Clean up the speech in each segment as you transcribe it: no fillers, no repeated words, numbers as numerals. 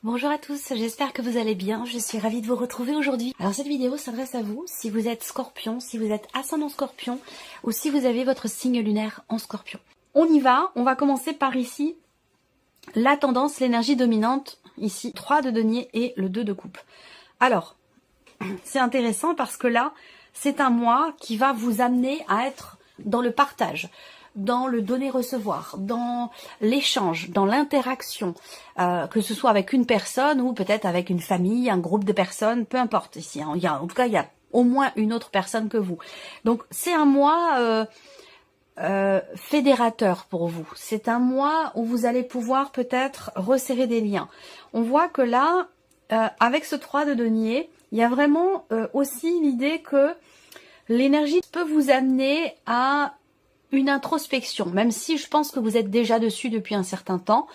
Bonjour à tous, j'espère que vous allez bien, je suis ravie de vous retrouver aujourd'hui. Alors cette vidéo s'adresse à vous si vous êtes scorpion, si vous êtes ascendant scorpion ou si vous avez votre signe lunaire en scorpion. On y va, on va commencer par ici, la tendance, l'énergie dominante, ici 3 de denier et le 2 de coupe. Alors, c'est intéressant parce que là, c'est un mois qui va vous amener à être dans le partage, dans le donner-recevoir, dans l'échange, dans l'interaction, que ce soit avec une personne ou peut-être avec une famille, un groupe de personnes, peu importe ici. Hein, en tout cas, il y a au moins une autre personne que vous. Donc, c'est un mois fédérateur pour vous. C'est un mois où vous allez pouvoir peut-être resserrer des liens. On voit que là, avec ce 3 de denier, il y a vraiment aussi l'idée que l'énergie peut vous amener à une introspection, même si je pense que vous êtes déjà dessus depuis un certain temps.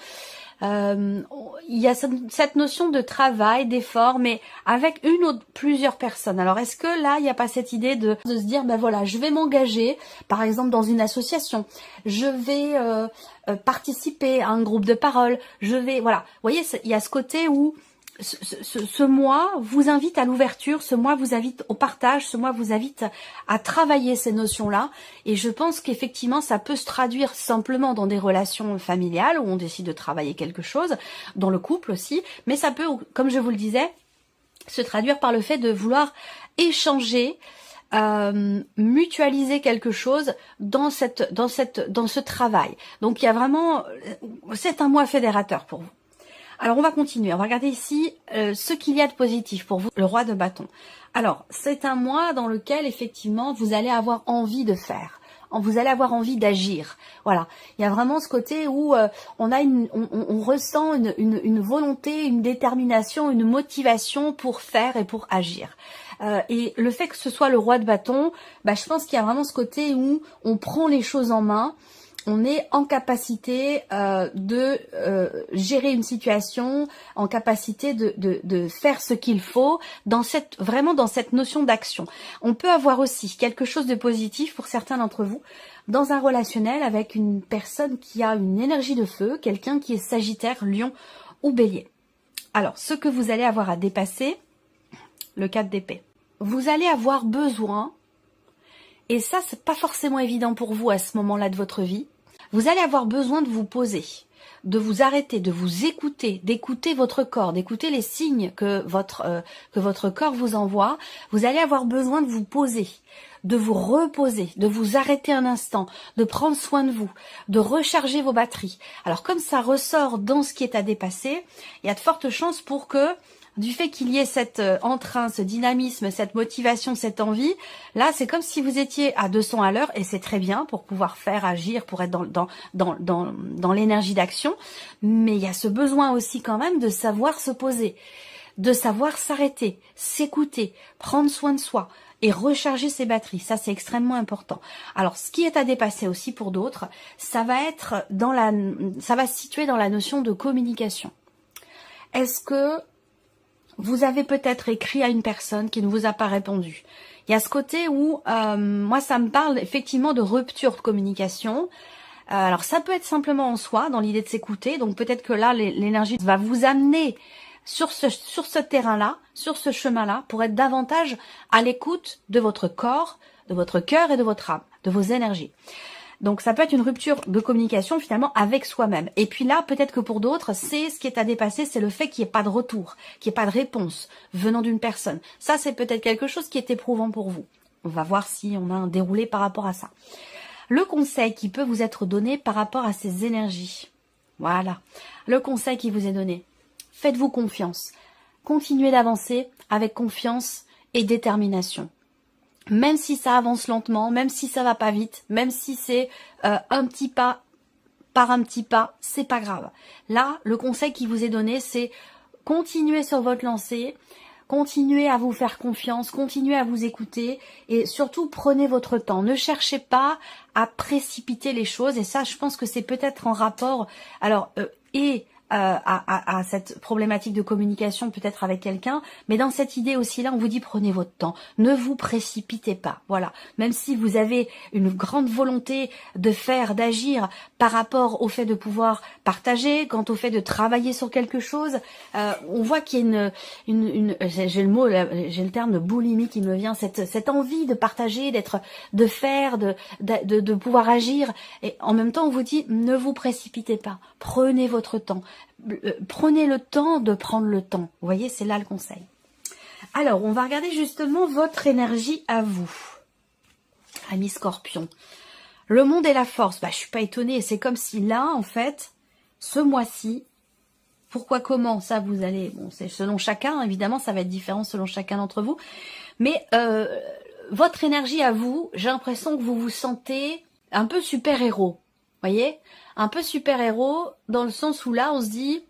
Il y a cette notion de travail, d'effort, mais avec une ou plusieurs personnes. Alors, est-ce que là, il n'y a pas cette idée de se dire, ben voilà, je vais m'engager, par exemple, dans une association, je vais participer à un groupe de parole, je vais, voilà. Vous voyez, il y a ce côté où ce mois vous invite à l'ouverture, ce mois vous invite au partage, ce mois vous invite à travailler ces notions-là. Et je pense qu'effectivement, ça peut se traduire simplement dans des relations familiales où on décide de travailler quelque chose, dans le couple aussi. Mais ça peut, comme je vous le disais, se traduire par le fait de vouloir échanger, mutualiser quelque chose dans ce travail. Donc il y a vraiment, c'est un mois fédérateur pour vous. Alors on va continuer, on va regarder ici ce qu'il y a de positif pour vous, le roi de bâton. Alors c'est un mois dans lequel effectivement vous allez avoir envie de faire, vous allez avoir envie d'agir. Voilà, il y a vraiment ce côté où on ressent une volonté, une détermination, une motivation pour faire et pour agir. Et le fait que ce soit le roi de bâton, je pense qu'il y a vraiment ce côté où on prend les choses en main. On est en capacité de gérer une situation, en capacité de faire ce qu'il faut, vraiment dans cette notion d'action. On peut avoir aussi quelque chose de positif pour certains d'entre vous dans un relationnel avec une personne qui a une énergie de feu, quelqu'un qui est Sagittaire, Lion ou Bélier. Alors, ce que vous allez avoir à dépasser, le 4 d'épée. Vous allez avoir besoin, et ça c'est pas forcément évident pour vous à ce moment-là de votre vie, vous allez avoir besoin de vous poser, de vous arrêter, de vous écouter, d'écouter votre corps, d'écouter les signes que votre corps vous envoie. Vous allez avoir besoin de vous poser, de vous reposer, de vous arrêter un instant, de prendre soin de vous, de recharger vos batteries. Alors comme ça ressort dans ce qui est à dépasser, il y a de fortes chances pour que du fait qu'il y ait cet entrain, ce dynamisme, cette motivation, cette envie, là c'est comme si vous étiez à 200 à l'heure et c'est très bien pour pouvoir faire, agir, pour être dans l'énergie d'action, mais il y a ce besoin aussi quand même de savoir se poser, de savoir s'arrêter, s'écouter, prendre soin de soi et recharger ses batteries. Ça c'est extrêmement important. Alors ce qui est à dépasser aussi pour d'autres, ça va se situer dans la notion de communication. Est-ce que vous avez peut-être écrit à une personne qui ne vous a pas répondu. Il y a ce côté où, moi ça me parle effectivement de rupture de communication. Alors ça peut être simplement en soi, dans l'idée de s'écouter. Donc peut-être que là, l'énergie va vous amener sur ce terrain-là, sur ce chemin-là, pour être davantage à l'écoute de votre corps, de votre cœur et de votre âme, de vos énergies. Donc ça peut être une rupture de communication finalement avec soi-même. Et puis là, peut-être que pour d'autres, c'est ce qui est à dépasser, c'est le fait qu'il n'y ait pas de retour, qu'il n'y ait pas de réponse venant d'une personne. Ça, c'est peut-être quelque chose qui est éprouvant pour vous. On va voir si on a un déroulé par rapport à ça. Le conseil qui peut vous être donné par rapport à ces énergies. Voilà. Le conseil qui vous est donné. Faites-vous confiance. Continuez d'avancer avec confiance et détermination. Même si ça avance lentement, même si ça va pas vite, même si c'est un petit pas par un petit pas, c'est pas grave. Là, le conseil qui vous est donné, c'est continuez sur votre lancée, continuez à vous faire confiance, continuez à vous écouter et surtout prenez votre temps. Ne cherchez pas à précipiter les choses et ça, je pense que c'est peut-être en rapport et à cette problématique de communication peut-être avec quelqu'un, mais dans cette idée aussi là, on vous dit prenez votre temps, ne vous précipitez pas, voilà. Même si vous avez une grande volonté de faire, d'agir par rapport au fait de pouvoir partager, quant au fait de travailler sur quelque chose, on voit qu'il y a j'ai le terme de boulimie qui me vient, cette envie de partager, de faire, de pouvoir agir, et en même temps on vous dit ne vous précipitez pas, prenez votre temps. Prenez le temps de prendre le temps. Vous voyez, c'est là le conseil. Alors, on va regarder justement votre énergie à vous. Ami Scorpion. Le monde et la force. Bah, je suis pas étonnée. C'est comme si là, en fait, ce mois-ci, pourquoi, comment, ça vous allez... Bon, c'est selon chacun, évidemment, ça va être différent selon chacun d'entre vous. Mais votre énergie à vous, j'ai l'impression que vous vous sentez un peu super-héros. Voyez, un peu super-héros dans le sens où là on se dit,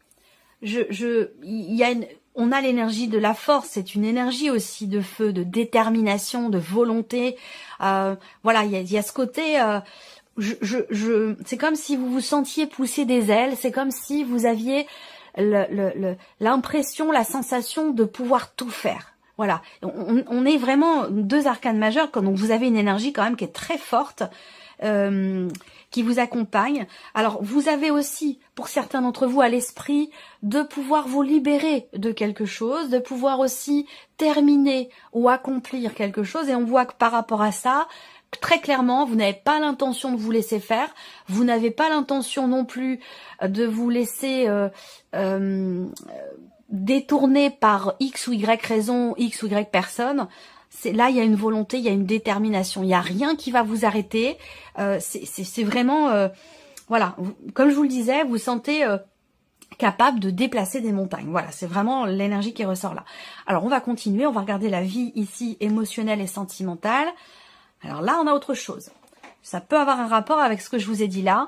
on a l'énergie de la force, c'est une énergie aussi de feu, de détermination, de volonté. Voilà, il y a ce côté, c'est comme si vous vous sentiez pousser des ailes, c'est comme si vous aviez l'impression, la sensation de pouvoir tout faire. Voilà, on est vraiment deux arcanes majeures, donc vous avez une énergie quand même qui est très forte. Qui vous accompagne. Alors, vous avez aussi, pour certains d'entre vous, à l'esprit de pouvoir vous libérer de quelque chose, de pouvoir aussi terminer ou accomplir quelque chose. Et on voit que par rapport à ça, très clairement, vous n'avez pas l'intention de vous laisser faire. Vous n'avez pas l'intention non plus de vous laisser détourner par X ou Y raison, X ou Y personne. Là, il y a une volonté, il y a une détermination. Il n'y a rien qui va vous arrêter. C'est vraiment... voilà, comme je vous le disais, vous vous sentez capable de déplacer des montagnes. Voilà, c'est vraiment l'énergie qui ressort là. Alors, on va continuer. On va regarder la vie ici émotionnelle et sentimentale. Alors là, on a autre chose. Ça peut avoir un rapport avec ce que je vous ai dit là.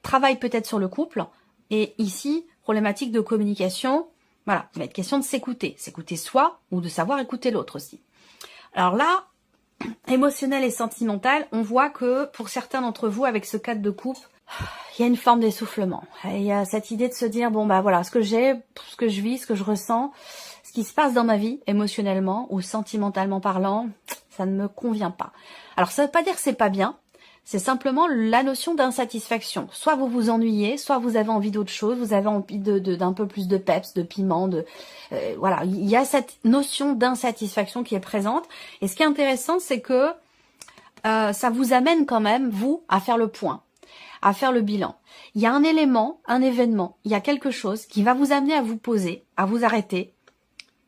Travail peut-être sur le couple. Et ici, problématique de communication. Voilà, il va être question de s'écouter. S'écouter soi ou de savoir écouter l'autre aussi. Alors là, émotionnel et sentimental, on voit que pour certains d'entre vous, avec ce cadre de couple, il y a une forme d'essoufflement. Il y a cette idée de se dire, bon bah voilà, ce que j'ai, ce que je vis, ce que je ressens, ce qui se passe dans ma vie, émotionnellement ou sentimentalement parlant, ça ne me convient pas. Alors ça ne veut pas dire que c'est pas bien, c'est simplement la notion d'insatisfaction. Soit vous vous ennuyez, soit vous avez envie d'autre chose, vous avez envie d'un peu plus de peps, de piment, voilà. Il y a cette notion d'insatisfaction qui est présente. Et ce qui est intéressant, c'est que ça vous amène quand même, vous, à faire le point, à faire le bilan. Il y a un élément, un événement, il y a quelque chose qui va vous amener à vous poser, à vous arrêter.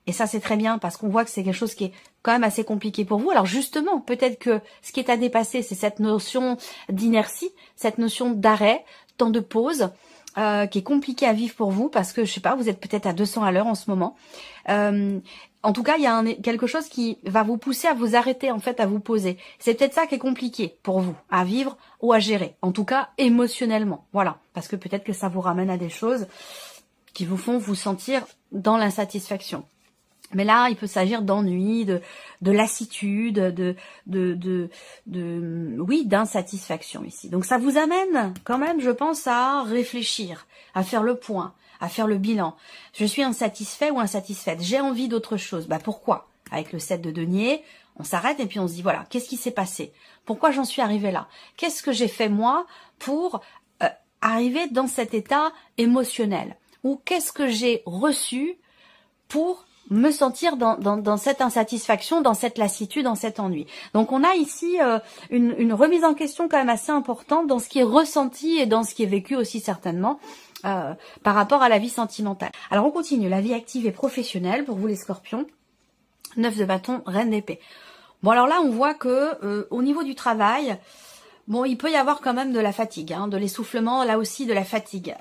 Et ça, c'est très bien parce qu'on voit que c'est quelque chose qui est quand même assez compliqué pour vous. Alors justement, peut-être que ce qui est à dépasser, c'est cette notion d'inertie, cette notion d'arrêt, temps de pause, qui est compliqué à vivre pour vous parce que, je sais pas, vous êtes peut-être à 200 à l'heure en ce moment. En tout cas, il y a quelque chose qui va vous pousser à vous arrêter, en fait, à vous poser. C'est peut-être ça qui est compliqué pour vous, à vivre ou à gérer. En tout cas, émotionnellement. Voilà. Parce que peut-être que ça vous ramène à des choses qui vous font vous sentir dans l'insatisfaction. Mais là, il peut s'agir d'ennui, de lassitude, oui, d'insatisfaction ici. Donc ça vous amène quand même, je pense, à réfléchir, à faire le point, à faire le bilan. Je suis insatisfait ou insatisfaite. J'ai envie d'autre chose. Bah pourquoi? Avec le 7 de denier, on s'arrête et puis on se dit, voilà, qu'est-ce qui s'est passé? Pourquoi j'en suis arrivée là? Qu'est-ce que j'ai fait moi pour arriver dans cet état émotionnel? Ou qu'est-ce que j'ai reçu pour me sentir dans cette insatisfaction, dans cette lassitude, dans cet ennui. Donc on a ici une remise en question quand même assez importante dans ce qui est ressenti et dans ce qui est vécu aussi certainement par rapport à la vie sentimentale. Alors on continue, la vie active et professionnelle pour vous les scorpions. 9 de bâton, reine d'épée. Bon alors là on voit que au niveau du travail, bon il peut y avoir quand même de la fatigue, hein, de l'essoufflement, là aussi de la fatigue.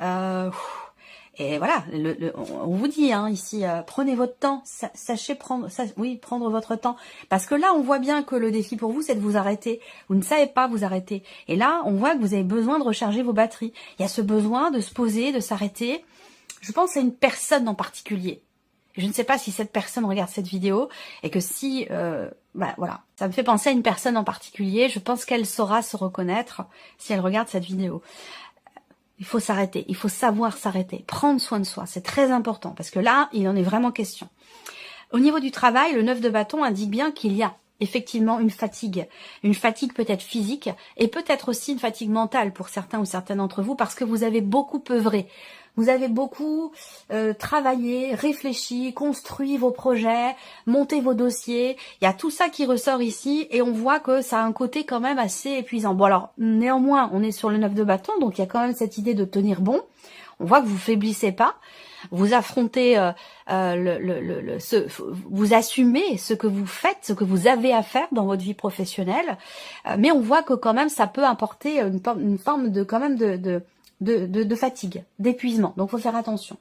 Et voilà, on vous dit hein, ici, prenez votre temps, sachez prendre votre temps. Parce que là, on voit bien que le défi pour vous, c'est de vous arrêter. Vous ne savez pas vous arrêter. Et là, on voit que vous avez besoin de recharger vos batteries. Il y a ce besoin de se poser, de s'arrêter. Je pense à une personne en particulier. Je ne sais pas si cette personne regarde cette vidéo et que si, voilà, ça me fait penser à une personne en particulier. Je pense qu'elle saura se reconnaître si elle regarde cette vidéo. il faut s'arrêter, il faut savoir s'arrêter, prendre soin de soi, c'est très important, parce que là, il en est vraiment question. Au niveau du travail, le 9 de bâton indique bien qu'il y a effectivement une fatigue peut-être physique, et peut-être aussi une fatigue mentale pour certains ou certaines d'entre vous, parce que vous avez beaucoup œuvré. Vous avez beaucoup travaillé, réfléchi, construit vos projets, monté vos dossiers. Il y a tout ça qui ressort ici et on voit que ça a un côté quand même assez épuisant. Bon alors, néanmoins, on est sur le 9 de bâton, donc il y a quand même cette idée de tenir bon. On voit que vous faiblissez pas. Vous affrontez, vous assumez ce que vous faites, ce que vous avez à faire dans votre vie professionnelle. Mais on voit que quand même, ça peut apporter une forme de quand même de fatigue, d'épuisement. Donc, faut faire attention.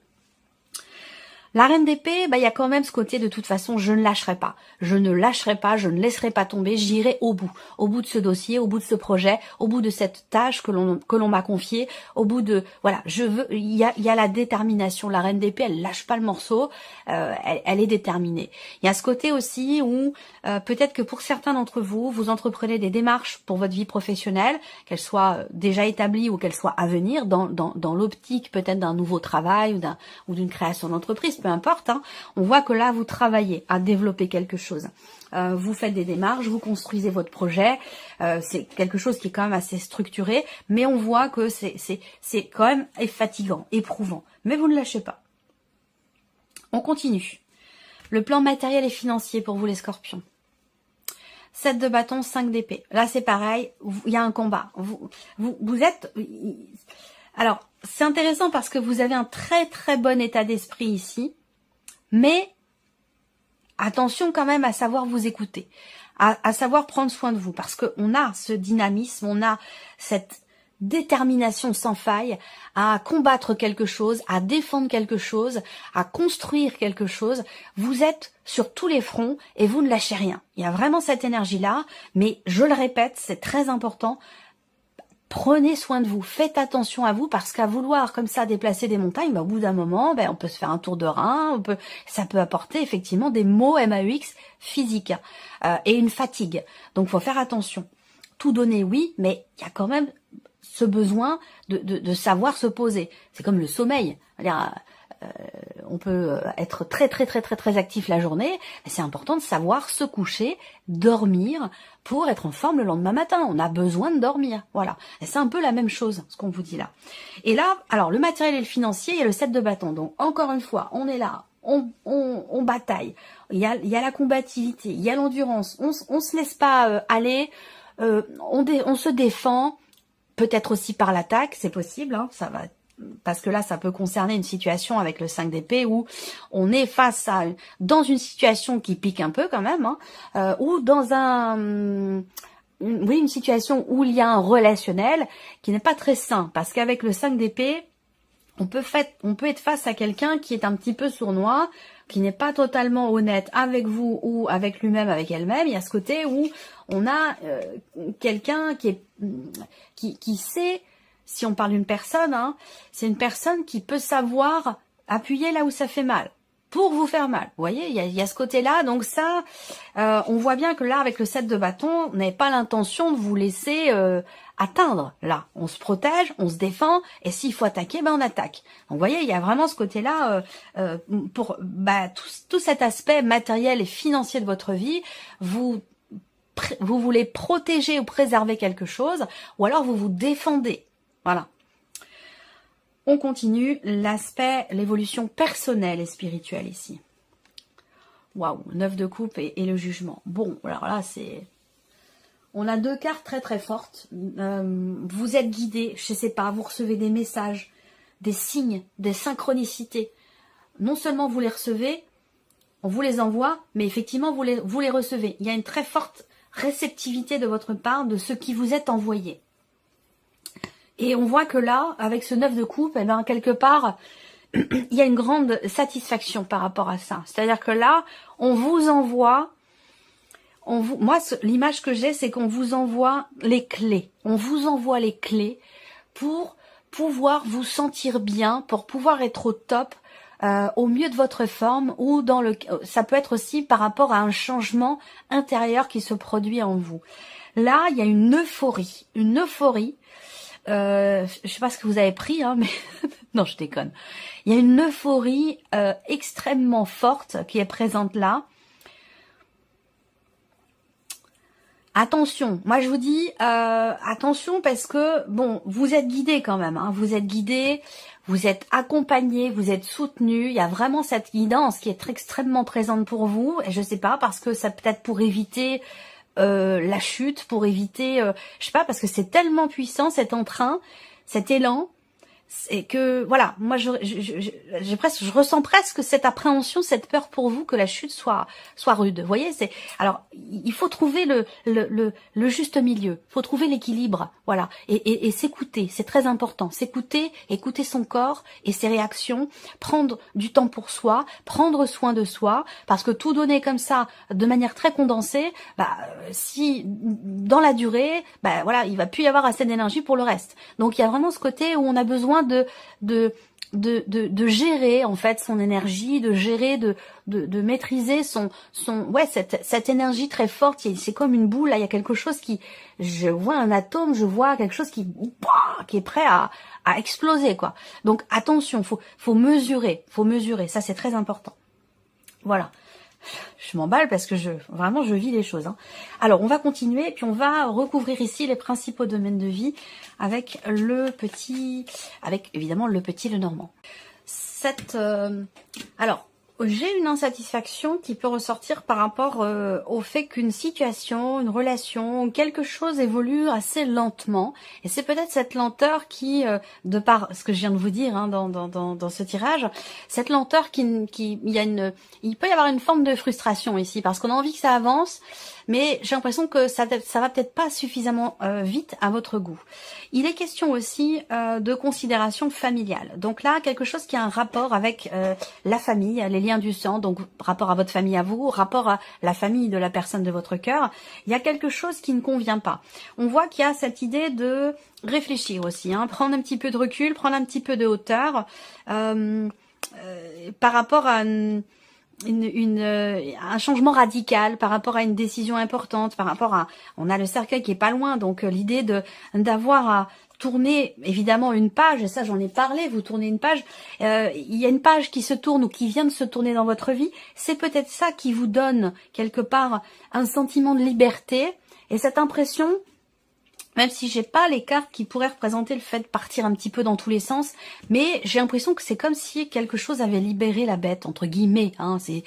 La reine d'épée, il y a quand même ce côté de toute façon, je ne lâcherai pas. Je ne lâcherai pas, je ne laisserai pas tomber, j'irai au bout de ce dossier, au bout de ce projet, au bout de cette tâche que l'on m'a confiée, au bout de, voilà, il y a la détermination. La reine d'épée, elle lâche pas le morceau, elle est déterminée. Il y a ce côté aussi où, peut-être que pour certains d'entre vous, vous entreprenez des démarches pour votre vie professionnelle, qu'elles soient déjà établies ou qu'elles soient à venir, dans l'optique peut-être d'un nouveau travail ou d'une création d'entreprise, peu importe, hein. On voit que là, vous travaillez à développer quelque chose. Vous faites des démarches, vous construisez votre projet. C'est quelque chose qui est quand même assez structuré, mais on voit que c'est quand même fatigant, éprouvant. Mais vous ne lâchez pas. On continue. Le plan matériel et financier pour vous les scorpions. 7 de bâton, 5 d'épée. Là, c'est pareil, il y a un combat. Vous êtes... Alors, c'est intéressant parce que vous avez un très très bon état d'esprit ici, mais attention quand même à savoir vous écouter, à savoir prendre soin de vous, parce qu'on a ce dynamisme, on a cette détermination sans faille à combattre quelque chose, à défendre quelque chose, à construire quelque chose. Vous êtes sur tous les fronts et vous ne lâchez rien. Il y a vraiment cette énergie-là, mais je le répète, c'est très important. Prenez soin de vous, faites attention à vous, parce qu'à vouloir comme ça déplacer des montagnes, au bout d'un moment, on peut se faire un tour de rein, ça peut apporter effectivement des maux MAUX physiques et une fatigue. Donc faut faire attention. Tout donner, oui, mais il y a quand même ce besoin de savoir se poser. C'est comme le sommeil. On peut être très actif la journée, mais c'est important de savoir se coucher, dormir, pour être en forme le lendemain matin. On a besoin de dormir, voilà. Et c'est un peu la même chose, ce qu'on vous dit là. Et là, alors le matériel et le financier, il y a le 7 de bâton. Donc encore une fois, on est là, on bataille. Il y a la combativité, il y a l'endurance. On se laisse pas aller. On se défend, peut-être aussi par l'attaque, c'est possible, hein, ça va. Parce que là, ça peut concerner une situation avec le 5 d'épée où on est dans une situation qui pique un peu quand même, hein, ou dans une situation où il y a un relationnel qui n'est pas très sain. Parce qu'avec le 5 d'épée, on peut être face à quelqu'un qui est un petit peu sournois, qui n'est pas totalement honnête avec vous ou avec lui-même, avec elle-même. Il y a ce côté où on a quelqu'un qui sait. Si on parle d'une personne, hein, c'est une personne qui peut savoir appuyer là où ça fait mal, pour vous faire mal. Vous voyez, il y a ce côté-là. Donc ça, on voit bien que là, avec le 7 de bâton, on n'avait pas l'intention de vous laisser atteindre. Là, on se protège, on se défend, et s'il faut attaquer, on attaque. Donc vous voyez, il y a vraiment ce côté-là pour tout cet aspect matériel et financier de votre vie. Vous voulez protéger ou préserver quelque chose, ou alors vous vous défendez. Voilà. On continue l'aspect, l'évolution personnelle et spirituelle ici. Waouh, 9 de coupe et le jugement. Bon, alors là, on a deux cartes très fortes. Vous êtes guidé, je sais pas, vous recevez des messages, des signes, des synchronicités. Non seulement vous les recevez, on vous les envoie, mais effectivement, vous les recevez. Il y a une très forte réceptivité de votre part de ce qui vous est envoyé. Et on voit que là, avec ce 9 de coupe, quelque part, il y a une grande satisfaction par rapport à ça. C'est-à-dire que là, on vous envoie, moi, l'image que j'ai, c'est qu'on vous envoie les clés. On vous envoie les clés pour pouvoir vous sentir bien, pour pouvoir être au top, au mieux de votre forme, ou ça peut être aussi par rapport à un changement intérieur qui se produit en vous. Là, il y a une euphorie je sais pas ce que vous avez pris, hein, mais non, je déconne. Il y a une euphorie extrêmement forte qui est présente là. Attention, moi je vous dis attention parce que bon, vous êtes guidé quand même, hein, vous êtes guidé, vous êtes accompagné, vous êtes soutenu. Il y a vraiment cette guidance qui est extrêmement présente pour vous. Et je sais pas parce que ça peut-être pour éviter la chute, pour éviter, je sais pas parce que c'est tellement puissant cet entrain, cet élan. Et que voilà, moi je ressens presque cette appréhension, cette peur pour vous que la chute soit rude. Vous voyez, c'est alors il faut trouver le juste milieu, il faut trouver l'équilibre, voilà, et s'écouter, c'est très important, s'écouter, écouter son corps et ses réactions, prendre du temps pour soi, prendre soin de soi, parce que tout donner comme ça de manière très condensée, si dans la durée, voilà, il va plus y avoir assez d'énergie pour le reste. Donc il y a vraiment ce côté où on a besoin de gérer en fait son énergie, de gérer, de maîtriser cette énergie très forte. C'est comme une boule, là il y a quelque chose qui, je vois un atome, je vois quelque chose qui est prêt à exploser quoi. Donc attention, faut mesurer, ça c'est très important. Voilà. Je m'emballe parce que vraiment je vis les choses. Hein. Alors on va continuer et puis on va recouvrir ici les principaux domaines de vie avec évidemment le petit, le normand. Alors j'ai une insatisfaction qui peut ressortir par rapport au fait qu'une situation, une relation, quelque chose évolue assez lentement. Et c'est peut-être cette lenteur qui, de par ce que je viens de vous dire hein, dans ce tirage, cette lenteur il peut y avoir une forme de frustration ici parce qu'on a envie que ça avance, mais j'ai l'impression que ça va peut-être pas suffisamment vite à votre goût. Il est question aussi de considération familiale. Donc là, quelque chose qui a un rapport avec la famille, les liens du sang, donc rapport à votre famille à vous, rapport à la famille de la personne de votre cœur. Il y a quelque chose qui ne convient pas. On voit qu'il y a cette idée de réfléchir aussi, hein, prendre un petit peu de recul, prendre un petit peu de hauteur par rapport à un changement radical, par rapport à une décision importante, par rapport à, on a le cercueil qui est pas loin, donc l'idée d'avoir à tourner évidemment une page, et ça j'en ai parlé, vous tournez une page, il y a une page qui se tourne ou qui vient de se tourner dans votre vie, c'est peut-être ça qui vous donne quelque part un sentiment de liberté, et cette impression, même si j'ai pas les cartes qui pourraient représenter le fait de partir un petit peu dans tous les sens, mais j'ai l'impression que c'est comme si quelque chose avait libéré la bête, entre guillemets, hein, c'est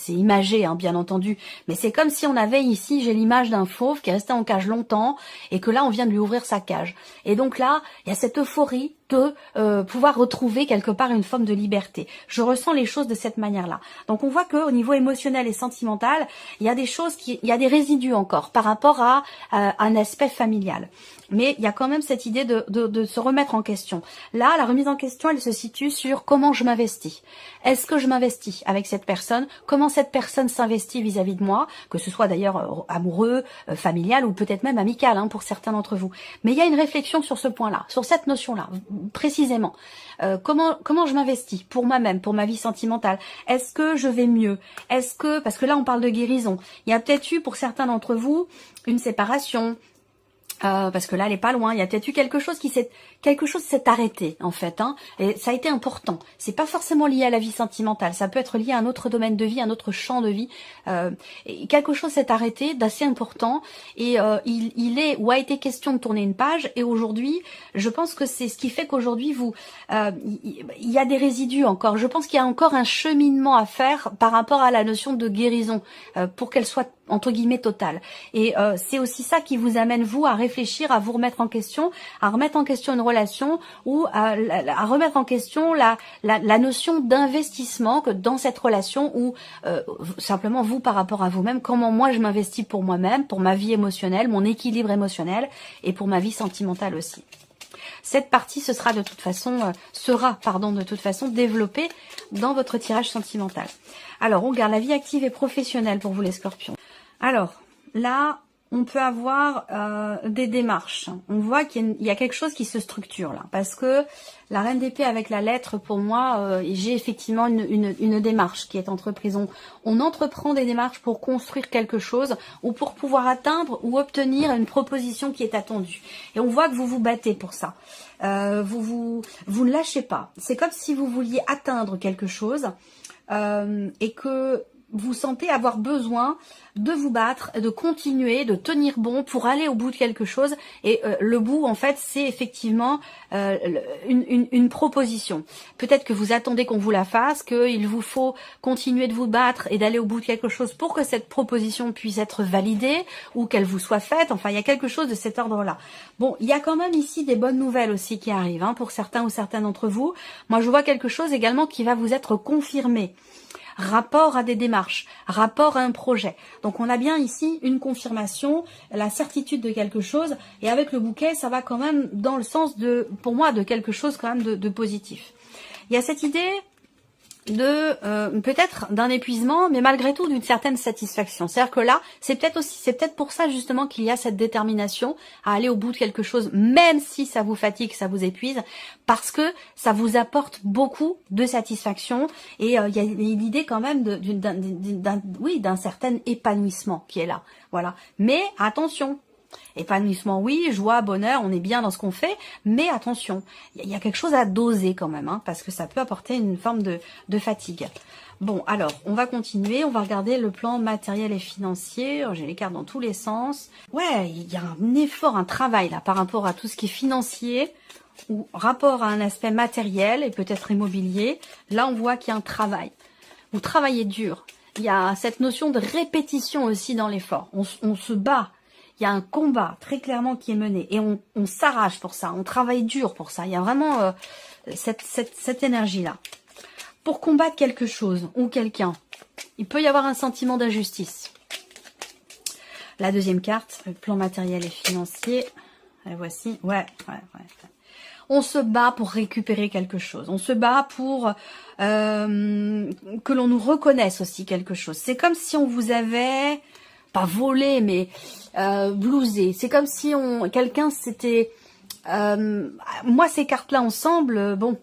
imagé, hein, bien entendu, mais c'est comme si on avait ici, j'ai l'image d'un fauve qui est resté en cage longtemps, et que là on vient de lui ouvrir sa cage. Et donc là, il y a cette euphorie de pouvoir retrouver quelque part une forme de liberté. Je ressens les choses de cette manière-là. Donc on voit qu'au niveau émotionnel et sentimental, il y a des choses il y a des résidus encore par rapport à un aspect familial. Mais il y a quand même cette idée de se remettre en question. Là, la remise en question, elle se situe sur comment je m'investis. Est-ce que je m'investis avec cette personne? Comment cette personne s'investit vis-à-vis de moi? Que ce soit d'ailleurs amoureux, familial ou peut-être même amical hein, pour certains d'entre vous. Mais il y a une réflexion sur ce point-là, sur cette notion-là, précisément. Comment je m'investis pour moi-même, pour ma vie sentimentale? Est-ce que je vais mieux? Parce que là, on parle de guérison. Il y a peut-être eu pour certains d'entre vous une séparation, parce que là, elle est pas loin. Il y a peut-être eu quelque chose s'est arrêté en fait, hein, et ça a été important. C'est pas forcément lié à la vie sentimentale. Ça peut être lié à un autre domaine de vie, un autre champ de vie. Et quelque chose s'est arrêté d'assez important. Et il est ou a été question de tourner une page. Et aujourd'hui, je pense que c'est ce qui fait qu'aujourd'hui il y a des résidus encore. Je pense qu'il y a encore un cheminement à faire par rapport à la notion de guérison pour qu'elle soit entre guillemets totale. Et c'est aussi ça qui vous amène vous à réfléchir, à vous remettre en question, à remettre en question une relation ou à remettre en question la notion d'investissement que dans cette relation ou simplement vous par rapport à vous-même, comment moi je m'investis pour moi-même, pour ma vie émotionnelle, mon équilibre émotionnel et pour ma vie sentimentale aussi. Cette partie sera de toute façon développée dans votre tirage sentimental. Alors on regarde la vie active et professionnelle pour vous les scorpions. Alors là, on peut avoir des démarches. On voit qu'il y a quelque chose qui se structure là, parce que la reine d'épée avec la lettre, pour moi, j'ai effectivement une démarche qui est entreprise. On entreprend des démarches pour construire quelque chose ou pour pouvoir atteindre ou obtenir une proposition qui est attendue. Et on voit que vous vous battez pour ça. Vous ne lâchez pas. C'est comme si vous vouliez atteindre quelque chose et que vous sentez avoir besoin de vous battre, de continuer, de tenir bon pour aller au bout de quelque chose. Et le bout, en fait, c'est effectivement une proposition. Peut-être que vous attendez qu'on vous la fasse, qu'il vous faut continuer de vous battre et d'aller au bout de quelque chose pour que cette proposition puisse être validée ou qu'elle vous soit faite. Enfin, il y a quelque chose de cet ordre-là. Bon, il y a quand même ici des bonnes nouvelles aussi qui arrivent, hein, pour certains ou certaines d'entre vous. Moi, je vois quelque chose également qui va vous être confirmé. Rapport à des démarches, rapport à un projet. Donc on a bien ici une confirmation, la certitude de quelque chose, et avec le bouquet, ça va quand même dans le sens de, pour moi, de quelque chose quand même de positif. Il y a cette idée de peut-être d'un épuisement, mais malgré tout d'une certaine satisfaction. C'est-à-dire que là, c'est peut-être pour ça justement qu'il y a cette détermination à aller au bout de quelque chose, même si ça vous fatigue, ça vous épuise, parce que ça vous apporte beaucoup de satisfaction et il y a l'idée quand même d'un certain épanouissement qui est là. Voilà. Mais attention. Épanouissement, oui, joie, bonheur, on est bien dans ce qu'on fait, mais attention, il y a quelque chose à doser quand même, hein, parce que ça peut apporter une forme de fatigue. Bon, alors, on va continuer, on va regarder le plan matériel et financier. J'ai les cartes dans tous les sens. Ouais, il y a un effort, un travail là, par rapport à tout ce qui est financier, ou rapport à un aspect matériel et peut-être immobilier. Là, on voit qu'il y a un travail. Vous travaillez dur. Il y a cette notion de répétition aussi dans l'effort. On se bat. Il y a un combat très clairement qui est mené et on s'arrache pour ça, on travaille dur pour ça. Il y a vraiment cette énergie-là. Pour combattre quelque chose ou quelqu'un, il peut y avoir un sentiment d'injustice. La deuxième carte, le plan matériel et financier. La voici. Ouais. On se bat pour récupérer quelque chose. On se bat pour que l'on nous reconnaisse aussi quelque chose. C'est comme si on vous avait... pas volé, mais blousé. C'est comme si quelqu'un s'était... moi, ces cartes-là ensemble, bon,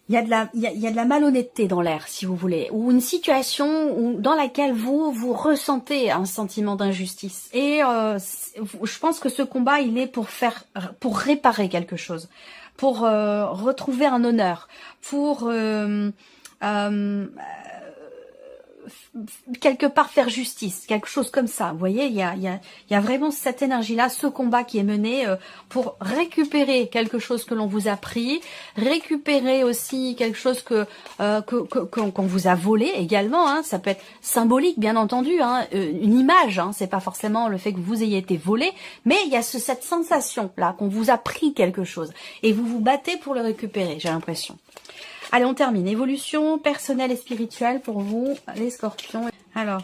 il y a de la malhonnêteté dans l'air, si vous voulez, ou une situation dans laquelle vous ressentez un sentiment d'injustice. Et je pense que ce combat, il est pour réparer quelque chose, pour retrouver un honneur, pour quelque part faire justice, quelque chose comme ça. Vous voyez, il y a vraiment cette énergie-là, ce combat qui est mené pour récupérer quelque chose que l'on vous a pris, récupérer aussi quelque chose qu'on vous a volé également. Hein. Ça peut être symbolique, bien entendu, hein, une image. Hein, c'est pas forcément le fait que vous ayez été volé, mais il y a cette sensation-là qu'on vous a pris quelque chose et vous vous battez pour le récupérer. J'ai l'impression. Allez, on termine. Évolution personnelle et spirituelle pour vous, les scorpions. Alors,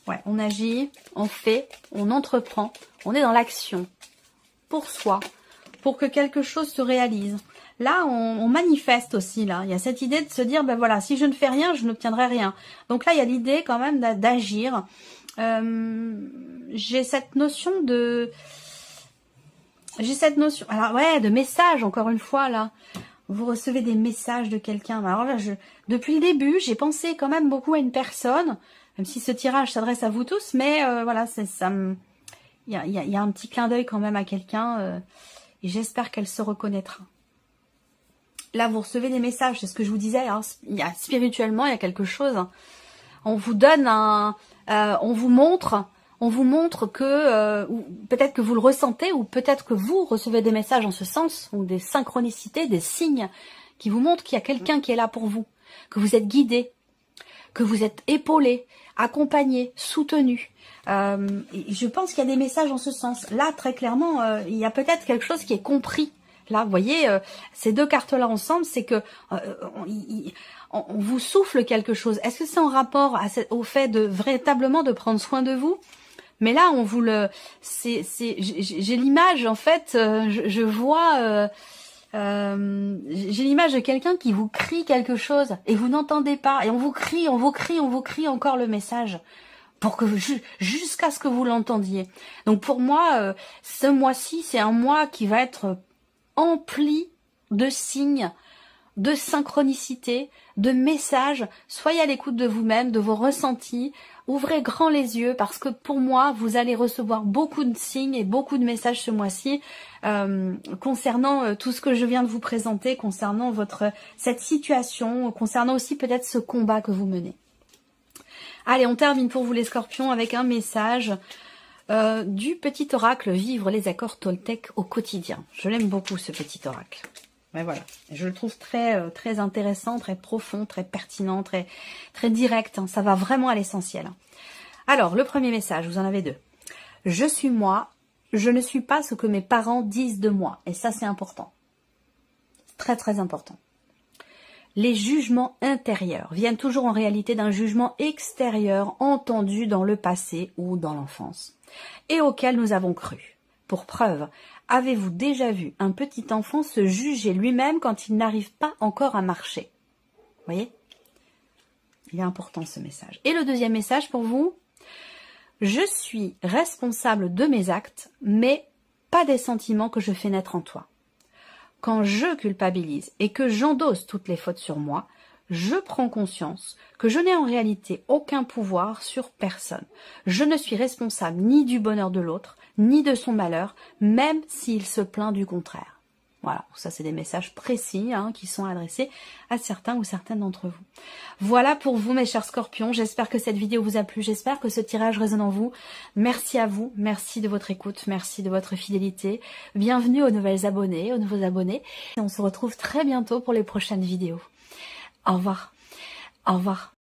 ouais, on agit, on fait, on entreprend, on est dans l'action pour soi, pour que quelque chose se réalise. Là, on manifeste aussi, là. Il y a cette idée de se dire, ben voilà, si je ne fais rien, je n'obtiendrai rien. Donc là, il y a l'idée quand même d'agir. J'ai cette notion, alors ouais, de message, encore une fois, là. Vous recevez des messages de quelqu'un. Alors là, depuis le début, j'ai pensé quand même beaucoup à une personne, même si ce tirage s'adresse à vous tous, mais voilà, il y a un petit clin d'œil quand même à quelqu'un, et j'espère qu'elle se reconnaîtra. Là, vous recevez des messages, c'est ce que je vous disais, hein, spirituellement, il y a quelque chose. On vous donne on vous montre que peut-être que vous le ressentez ou peut-être que vous recevez des messages en ce sens, ou des synchronicités, des signes qui vous montrent qu'il y a quelqu'un qui est là pour vous, que vous êtes guidé, que vous êtes épaulé, accompagné, soutenu. Et je pense qu'il y a des messages en ce sens. Là, très clairement, il y a peut-être quelque chose qui est compris. Là, vous voyez, ces deux cartes-là ensemble, c'est que on vous souffle quelque chose. Est-ce que c'est en rapport au fait de véritablement de prendre soin de vous ? Mais là, on vous le, j'ai l'image en fait, je vois, j'ai l'image de quelqu'un qui vous crie quelque chose et vous n'entendez pas et on vous crie encore le message pour que jusqu'à ce que vous l'entendiez. Donc pour moi, ce mois-ci, c'est un mois qui va être empli de signes, de synchronicité, de messages. Soyez à l'écoute de vous-même, de vos ressentis. Ouvrez grand les yeux parce que pour moi, vous allez recevoir beaucoup de signes et beaucoup de messages ce mois-ci concernant tout ce que je viens de vous présenter, concernant cette situation, concernant aussi peut-être ce combat que vous menez. Allez, on termine pour vous les scorpions avec un message du petit oracle Vivre les accords Toltec au quotidien. Je l'aime beaucoup ce petit oracle. Mais voilà, je le trouve très intéressant, très profond, très pertinent, très direct. Hein. Ça va vraiment à l'essentiel. Alors, le premier message, vous en avez deux. Je suis moi, je ne suis pas ce que mes parents disent de moi. Et ça, c'est important. Très important. Les jugements intérieurs viennent toujours en réalité d'un jugement extérieur entendu dans le passé ou dans l'enfance et auquel nous avons cru. Pour preuve, avez-vous déjà vu un petit enfant se juger lui-même quand il n'arrive pas encore à marcher? Vous voyez? Il est important ce message. Et le deuxième message pour vous, je suis responsable de mes actes, mais pas des sentiments que je fais naître en toi. Quand je culpabilise et que j'endosse toutes les fautes sur moi, je prends conscience que je n'ai en réalité aucun pouvoir sur personne. Je ne suis responsable ni du bonheur de l'autre, ni de son malheur, même s'il se plaint du contraire. Voilà, ça c'est des messages précis qui sont adressés à certains ou certaines d'entre vous. Voilà pour vous mes chers scorpions, j'espère que cette vidéo vous a plu, j'espère que ce tirage résonne en vous. Merci à vous, merci de votre écoute, merci de votre fidélité. Bienvenue aux nouvelles abonnées, aux nouveaux abonnés. Et on se retrouve très bientôt pour les prochaines vidéos. Au revoir. Au revoir.